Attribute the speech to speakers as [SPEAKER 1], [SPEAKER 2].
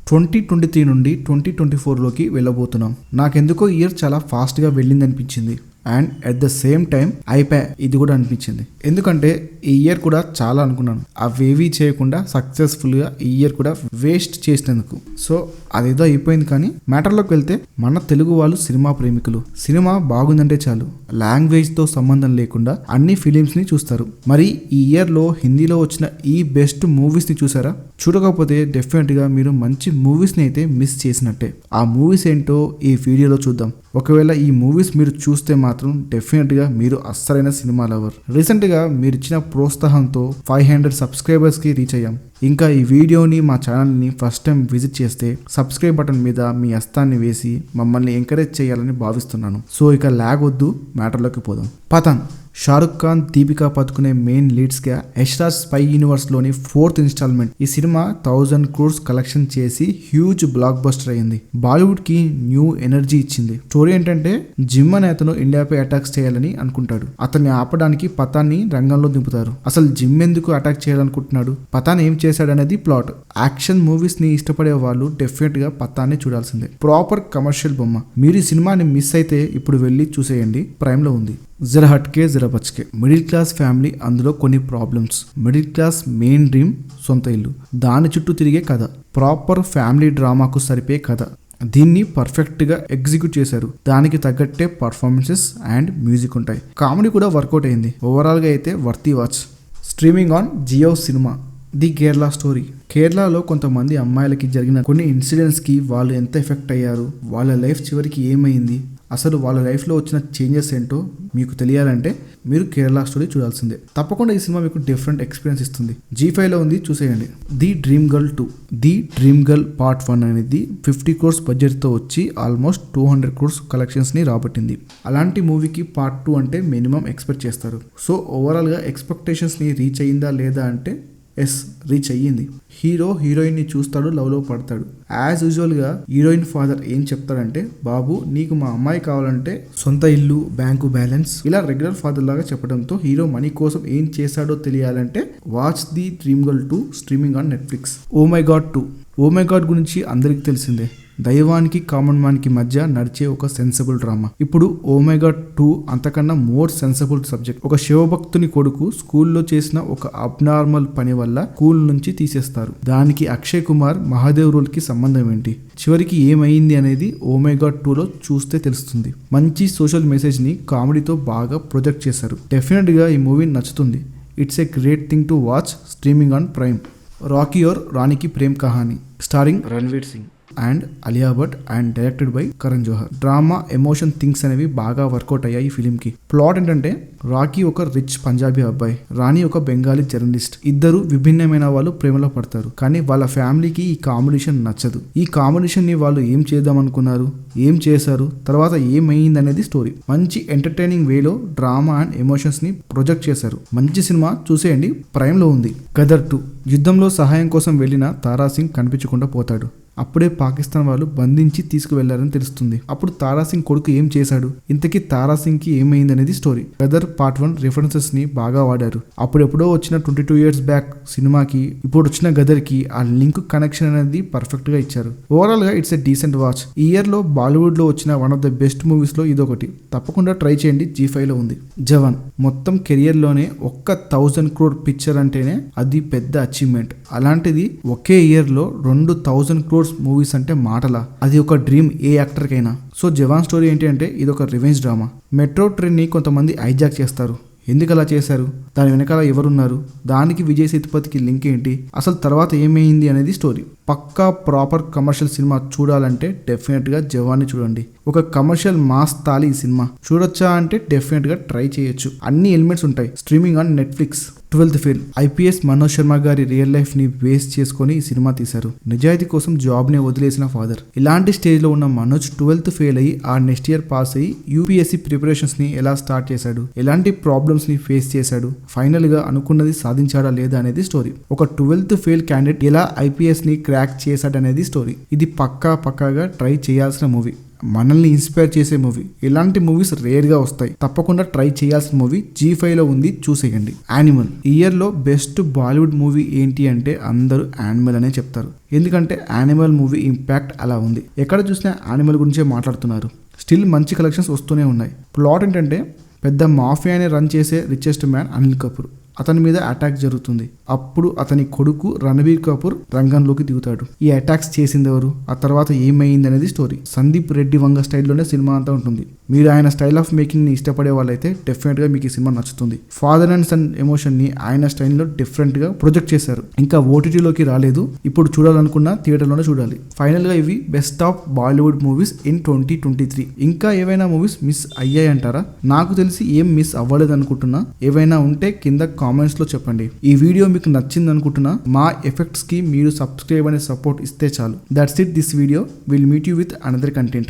[SPEAKER 1] 2023 నుండి 2024లోకి వెళ్ళబోతున్నాం. నాకెందుకో ఇయర్ చాలా ఫాస్ట్గా వెళ్ళింది అనిపించింది. And at the same time ఇది కూడా అనిపించింది. ఎందుకంటే ఈ ఇయర్ కూడా చాలా అనుకున్నాను, అవేవీ చేయకుండా సక్సెస్ఫుల్గా ఈ ఇయర్ కూడా వేస్ట్ చేసినందుకు. సో అదేదో అయిపోయింది. కానీ మ్యాటర్లోకి వెళ్తే మన తెలుగు వాళ్ళు సినిమా ప్రేమికులు. సినిమా బాగుందంటే చాలు, లాంగ్వేజ్తో సంబంధం లేకుండా అన్ని ఫిలిమ్స్ని చూస్తారు. మరి ఈ ఇయర్లో హిందీలో వచ్చిన ఈ బెస్ట్ మూవీస్ని చూసారా? చూడకపోతే డెఫినెట్గా మీరు మంచి మూవీస్ని అయితే మిస్ చేసినట్టే. ఆ మూవీస్ ఏంటో ఈ వీడియోలో చూద్దాం. ఒకవేళ ఈ మూవీస్ మీరు చూస్తే మాత్రం డెఫినెట్గా మీరు అస్సలైన సినిమా లవర్. రీసెంట్గా మీరు ఇచ్చిన ప్రోత్సాహంతో 500 సబ్స్క్రైబర్స్కి రీచ్ అయ్యాం. ఇంకా ఈ వీడియోని మా ఛానల్ని ఫస్ట్ టైం విజిట్ చేస్తే సబ్స్క్రైబ్ బటన్ మీద మీ హస్తాన్ని వేసి మమ్మల్ని ఎంకరేజ్ చేయాలని భావిస్తున్నాను. సో ఇక లాగ్ వద్దు, మ్యాటర్లోకి పోదాం. పఠాన్. షారుఖ్ ఖాన్, దీపికా పదుకునే మెయిన్ లీడ్స్ గా యష్రాజ్ స్పై యూనివర్స్ లోని 4th ఇన్స్టాల్మెంట్. ఈ సినిమా 1000 crores కలెక్షన్ చేసి హ్యూజ్ బ్లాక్ బస్టర్ అయింది. బాలీవుడ్ కి న్యూ ఎనర్జీ ఇచ్చింది. స్టోరీ ఏంటంటే జిమ్ అనే అతను ఇండియాపై అటాక్స్ చేయాలని అనుకుంటాడు. అతన్ని ఆపడానికి పఠాన్ని రంగంలో దింపుతారు. అసలు జిమ్ ఎందుకు అటాక్ చేయాలనుకుంటున్నాడు, పఠాన్ ఏం చేశాడనేది ప్లాట్. యాక్షన్ మూవీస్ ని ఇష్టపడే వాళ్ళు డెఫినెట్ గా పఠాన్ని చూడాల్సిందే. ప్రాపర్ కమర్షియల్ బొమ్మ. మీరు ఈ సినిమాని మిస్ అయితే ఇప్పుడు వెళ్ళి చూసేయండి, ప్రైమ్ లో ఉంది. జరా హట్కే జరా బచ్కే. మిడిల్ క్లాస్ ఫ్యామిలీ, అందులో కొన్ని problems. Middle class main dream సొంత ఇల్లు, దాని చుట్టూ తిరిగే కథ. ప్రాపర్ ఫ్యామిలీ డ్రామాకు సరిపోయే కథ. దీన్ని పర్ఫెక్ట్గా ఎగ్జిక్యూట్ చేశారు. దానికి తగ్గట్టే పర్ఫార్మెన్సెస్ అండ్ మ్యూజిక్ ఉంటాయి. కామెడీ కూడా వర్కౌట్ అయింది. ఓవరాల్గా అయితే worthy watch. Streaming on Jio cinema. The Kerala story. కేరళలో కొంతమంది అమ్మాయిలకి జరిగిన కొన్ని ఇన్సిడెంట్స్కి వాళ్ళు ఎంత ఎఫెక్ట్ అయ్యారు, వాళ్ళ లైఫ్ చివరికి ఏమైంది, అసలు వాళ్ళ లైఫ్లో వచ్చిన చేంజెస్ ఏంటో మీకు తెలియాలంటే మీరు కేరళ స్టోరీ చూడాల్సిందే. తప్పకుండా ఈ సినిమా మీకు డిఫరెంట్ ఎక్స్పీరియన్స్ ఇస్తుంది. G5లో ఉంది, చూసేయండి. The dream girl 2. The dream girl part 1 అనేది 50 crores బడ్జెట్తో వచ్చి ఆల్మోస్ట్ 200 crores కలెక్షన్స్ని రాబట్టింది. అలాంటి మూవీకి పార్ట్ 2 అంటే మినిమం ఎక్స్పెక్ట్ చేస్తారు. సో ఓవరాల్గా ఎక్స్పెక్టేషన్స్ని రీచ్ అయ్యిందా లేదా అంటే ఎస్, రీచ్ అయ్యింది. హీరో హీరోయిన్ ని చూస్తాడు, లవ్ లో పడతాడు. యాజ్ యూజువల్ గా హీరోయిన్ ఫాదర్ ఏం చెప్తాడంటే, బాబు నీకు మా అమ్మాయి కావాలంటే సొంత ఇల్లు, బ్యాంకు బ్యాలెన్స్, ఇలా రెగ్యులర్ ఫాదర్ లాగా చెప్పడంతో హీరో మనీ కోసం ఏం చేశాడో తెలియాలంటే watch the dream girl 2 streaming on Netflix. Oh my God 2. Oh my God గురించి అందరికి తెలిసిందే. దైవానికి కామన్ మ్యాన్ కి మధ్య నడిచే ఒక సెన్సిబుల్ డ్రామా. ఇప్పుడు ఓ మై గాడ్ 2 అంతకన్నా మోర్ సెన్సిబుల్ సబ్జెక్ట్. ఒక శివభక్తుని కొడుకు స్కూల్లో చేసిన ఒక అబ్నార్మల్ పని వల్ల స్కూల్ నుంచి తీసేస్తారు. దానికి అక్షయ్ కుమార్ మహాదేవ్ రోల్ కి సంబంధం ఏంటి, చివరికి ఏమైంది అనేది ఓ మై గాడ్ 2లో చూస్తే తెలుస్తుంది. మంచి సోషల్ మెసేజ్ ని కామెడీతో బాగా ప్రొజెక్ట్ చేశారు. డెఫినెట్ గా ఈ మూవీ నచ్చుతుంది. It's a great thing to watch, streaming on prime. Rocky और రాణి की Prem Kahani starring Ranveer Singh and Alia Bhatt and directed by Karan Johar. Drama, emotion things అనేవి బాగా వర్కౌట్ అయ్యాయి ఈ ఫిలిం కి. ప్లాట్ ఏంటంటే, రాకీ ఒక రిచ్ పంజాబీ అబ్బాయి, రాణి ఒక బెంగాలీ జర్నలిస్ట్. ఇద్దరు విభిన్నమైన వాళ్ళు ప్రేమలో పడతారు. కానీ వాళ్ళ ఫ్యామిలీకి ఈ కాంబినేషన్ నచ్చదు. ఈ కాంబినేషన్ ని వాళ్ళు ఏం చేద్దాం అనుకున్నారు, ఏం చేశారు, తర్వాత ఏమైంది అనేది స్టోరీ. మంచి ఎంటర్టైనింగ్ వేలో డ్రామా అండ్ ఎమోషన్స్ ని ప్రొజెక్ట్ చేశారు. మంచి సినిమా, చూసేయండి, ప్రైమ్ లో ఉంది. గదర్ 2. యుద్ధంలో సహాయం కోసం వెళ్లిన తారా సింగ్ కనిపించకుండా పోతాడు. అప్పుడే పాకిస్తాన్ వాళ్ళు బంధించి తీసుకువెళ్లారని తెలుస్తుంది. అప్పుడు తారాసింగ్ కొడుకు ఏం చేశాడు, ఇంతకీ తారాసింగ్ కి ఏమైంది అనేది స్టోరీ. గదర్ పార్ట్ 1 రిఫరెన్సెస్ ని బాగా వాడారు. అప్పుడెప్పుడో వచ్చిన 22 years బ్యాక్ సినిమాకి ఇప్పుడు వచ్చిన గదర్ కి ఆ లింక్ కనెక్షన్ అనేది పర్ఫెక్ట్ గా ఇచ్చారు. ఓవరాల్ గా ఇట్స్ ఎ డీసెంట్ వాచ్. ఈ ఇయర్ లో బాలీవుడ్ లో వచ్చిన one of the best movies లో ఇదొకటి. తప్పకుండా ట్రై చేయండి. G5లో ఉంది. జవాన్. మొత్తం కెరియర్ లోనే ఒక్క 1000 crore పిక్చర్ అంటేనే అది పెద్ద అచీవ్మెంట్. అలాంటిది ఒకే ఇయర్ లో 2000 crores మూవీస్ అంటే మాటలా? అది ఒక డ్రీమ్ ఏ యాక్టర్ కైనా. సో జవాన్ స్టోరీ ఏంటి అంటే, ఇది ఒక రివెంజ్ డ్రామా. మెట్రో ట్రైన్ ని కొంతమంది హైజాక్ చేస్తారు. ఎందుకు అలా చేశారు, దాని వెనకాల ఎవరున్నారు, దానికి విజయ్ సేతుపతికి లింక్ ఏంటి, అసలు తర్వాత ఏమైంది అనేది స్టోరీ. పక్కా ప్రాపర్ కమర్షియల్ సినిమా చూడాలంటే డెఫినెట్ గా జవాన్ని చూడండి. ఒక కమర్షియల్ మాస్ తాలి ఈ సినిమా. చూడొచ్చా అంటే డెఫినెట్ గా ట్రై చేయొచ్చు. అన్ని ఎలిమెంట్స్ ఉంటాయి. Streaming on Netflix. 12th fail. IPS Manoj Sharma గారి రియల్ లైఫ్ ని బేస్ చేసుకుని ఈ సినిమా తీశారు. నిజాయితీ కోసం జాబ్ ని వదిలేసిన ఫాదర్. ఇలాంటి స్టేజ్ లో ఉన్న మనోజ్ 12th ఫెయిల్ అయ్యి ఆ నెక్స్ట్ ఇయర్ పాస్ అయ్యి UPSC ప్రిపరేషన్స్ ని ఎలా స్టార్ట్ చేశాడు, ఎలాంటి ప్రాబ్లమ్స్ ని ఫేస్ చేశాడు, ఫైనల్ గా అనుకున్నది సాధించాడా లేదా అనేది స్టోరీ. ఒక 12th ఫెయిల్ క్యాండిడేట్ ఎలా IPS ని క్రాక్ చేశాడనేది స్టోరీ. ఇది పక్కాగా ట్రై చేయాల్సిన మూవీ. మనల్ని ఇన్స్పైర్ చేసే మూవీ. ఇలాంటి మూవీస్ రేర్ గా వస్తాయి. తప్పకుండా ట్రై చేయాల్సిన మూవీ G5 లో ఉంది, చూసేయండి. యానిమల్. ఈ ఇయర్ లో బెస్ట్ బాలీవుడ్ మూవీ ఏంటి అంటే అందరూ యానిమల్ అనే చెప్తారు. ఎందుకంటే యానిమల్ మూవీ ఇంపాక్ట్ అలా ఉంది. ఎక్కడ చూసినా యానిమల్ గురించే మాట్లాడుతున్నారు. స్టిల్ మంచి కలెక్షన్స్ వస్తూనే ఉన్నాయి. ప్లాట్ ఏంటంటే పెద్ద మాఫియాని రన్ చేసే రిచెస్ట్ మ్యాన్ అనిల్ కపూర్, అతని మీద అటాక్ జరుగుతుంది. అప్పుడు అతని కొడుకు రణబీర్ కపూర్ రంగంలోకి దిగుతాడు. ఈ అటాక్స్ చేసింది ఎవరు, ఆ తర్వాత ఏమైంది అనేది స్టోరీ. సందీప్ రెడ్డి వంగ స్టైల్లోనే సినిమా అంతా ఉంటుంది. మీరు ఆయన స్టైల్ ఆఫ్ మేకింగ్ ని ఇష్టపడే వాళ్ళైతే డెఫినెట్ గా మీకు ఈ సినిమా నచ్చుతుంది. ఫాదర్ అండ్ సన్ ఎమోషన్ ని ఆయన స్టైల్లో డిఫరెంట్ గా ప్రొజెక్ట్ చేశారు. ఇంకా ఓటీటీలోకి రాలేదు, ఇప్పుడు చూడాలనుకున్న థియేటర్లోనే చూడాలి. ఫైనల్ గా ఇవి best of Bollywood movies in 2023. ఇంకా ఏవైనా మూవీస్ మిస్ అయ్యాయంటారా? నాకు తెలిసి ఏం మిస్ అవ్వలేదు అనుకుంటున్నా. ఏవైనా ఉంటే కింద కామెంట్స్ లో చెప్పండి. ఈ వీడియో మీకు నచ్చింది అనుకుంటున్నా. మా ఎఫెక్ట్స్ కి మీరు సబ్స్క్రైబ్ అనే సపోర్ట్ ఇస్తే చాలు. That's it this video. Will meet you with another content.